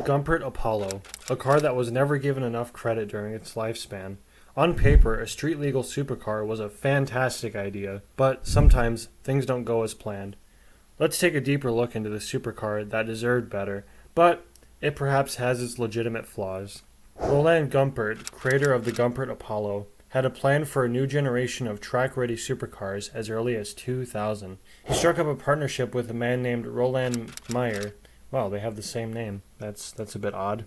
The Gumpert Apollo, a car that was never given enough credit during its lifespan. On paper, a street-legal supercar was a fantastic idea, but sometimes things don't go as planned. Let's take a deeper look into the supercar that deserved better, but it perhaps has its legitimate flaws. Roland Gumpert, creator of the Gumpert Apollo, had a plan for a new generation of track-ready supercars as early as 2000. He struck up a partnership with a man named Roland Meyer. Wow, they have the same name. That's a bit odd.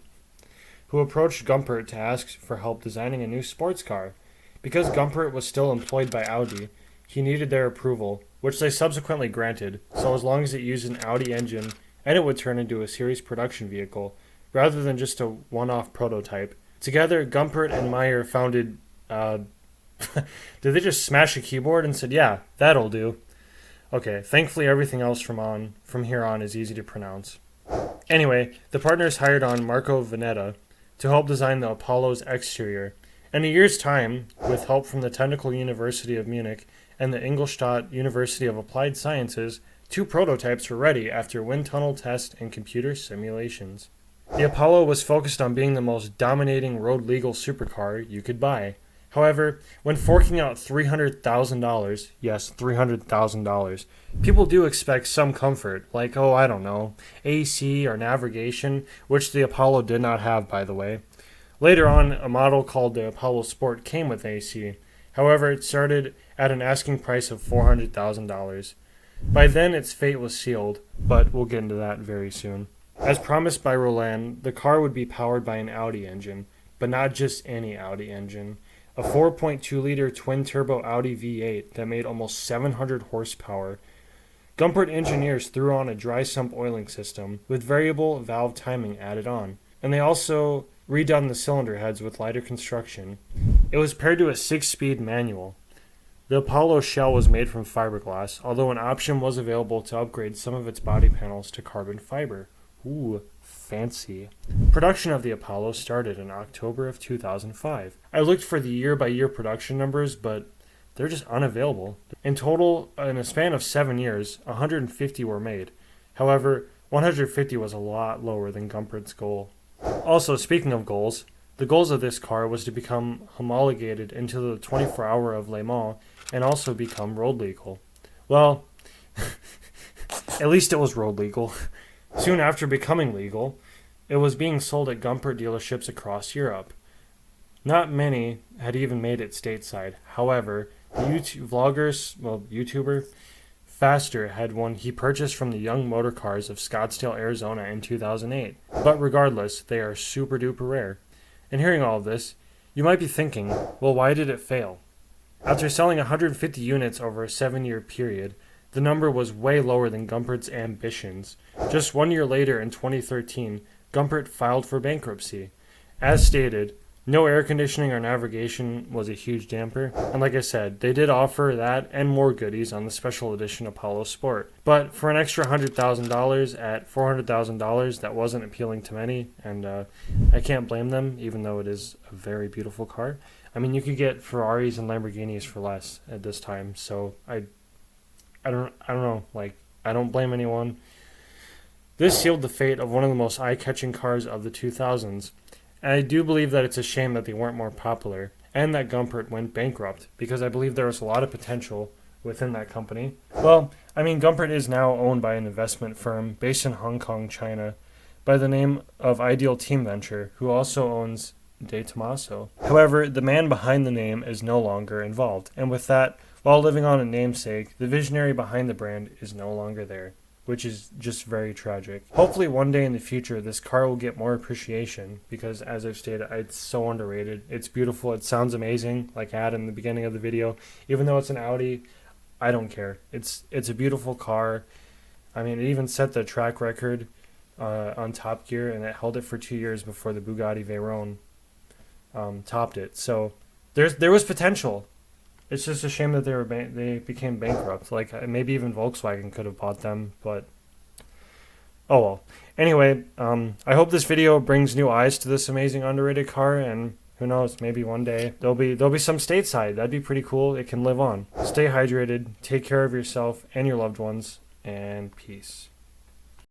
Who approached Gumpert to ask for help designing a new sports car. Because Gumpert was still employed by Audi, he needed their approval, which they subsequently granted, so as long as it used an Audi engine and it would turn into a series production vehicle, rather than just a one-off prototype. Together, Gumpert and Meyer founded... did they just smash a keyboard and said, yeah, that'll do? Okay, thankfully everything else from here on is easy to pronounce. Anyway, the partners hired on Marco Veneta to help design the Apollo's exterior. In a year's time, with help from the Technical University of Munich and the Ingolstadt University of Applied Sciences, 2 prototypes were ready after wind tunnel tests and computer simulations. The Apollo was focused on being the most dominating road-legal supercar you could buy. However, when forking out $300,000, yes, $300,000, people do expect some comfort, like, I don't know, AC or navigation, which the Apollo did not have, by the way. Later on, a model called the Apollo Sport came with AC. However, it started at an asking price of $400,000. By then, its fate was sealed, but we'll get into that very soon. As promised by Roland, the car would be powered by an Audi engine, but not just any Audi engine. A 4.2-liter twin-turbo Audi V8 that made almost 700 horsepower. Gumpert engineers threw on a dry sump oiling system with variable valve timing added on, and they also redone the cylinder heads with lighter construction. It was paired to a 6-speed manual. The Apollo shell was made from fiberglass, although an option was available to upgrade some of its body panels to carbon fiber. Ooh, fancy. Production of the Apollo started in October of 2005. I looked for the year-by-year production numbers, but they're just unavailable. In total, in a span of 7 years, 150 were made. However, 150 was a lot lower than Gumpert's goal. Also, speaking of goals, the goals of this car was to become homologated into the 24-hour of Le Mans and also become road legal. Well, at least it was road legal. Soon after becoming legal, it was being sold at Gumpert dealerships across Europe. Not many had even made it stateside. However, the YouTuber, Faster had one he purchased from the Young Motor Cars of Scottsdale, Arizona in 2008. But regardless, they are super duper rare. And hearing all of this, you might be thinking, well, why did it fail? After selling 150 units over a 7-year period, the number was way lower than Gumpert's ambitions. Just 1 year later, in 2013, Gumpert filed for bankruptcy. As stated, no air conditioning or navigation was a huge damper, and like I said, they did offer that and more goodies on the special edition Apollo Sport. But for an extra $100,000 at $400,000, that wasn't appealing to many, and I can't blame them, even though it is a very beautiful car. I mean, you could get Ferraris and Lamborghinis for less at this time, so I don't know, I don't blame anyone. This sealed the fate of one of the most eye-catching cars of the 2000s, and I do believe that it's a shame that they weren't more popular, and that Gumpert went bankrupt, because I believe there was a lot of potential within that company. Well, I mean, Gumpert is now owned by an investment firm based in Hong Kong, China, by the name of Ideal Team Venture, who also owns De Tomaso. However, the man behind the name is no longer involved, and with that, while living on a namesake, the visionary behind the brand is no longer there, which is just very tragic. Hopefully one day in the future this car will get more appreciation, because as I've stated, it's so underrated. It's beautiful, it sounds amazing, like I had in the beginning of the video. Even though it's an Audi, I don't care. It's a beautiful car. I mean, it even set the track record on Top Gear, and it held it for 2 years before the Bugatti Veyron topped it. So there was potential. It's just a shame that they became bankrupt. Like, maybe even Volkswagen could have bought them, but oh well. Anyway, I hope this video brings new eyes to this amazing underrated car, and who knows, maybe one day there'll be some stateside. That'd be pretty cool. It can live on. Stay hydrated, take care of yourself and your loved ones, and peace.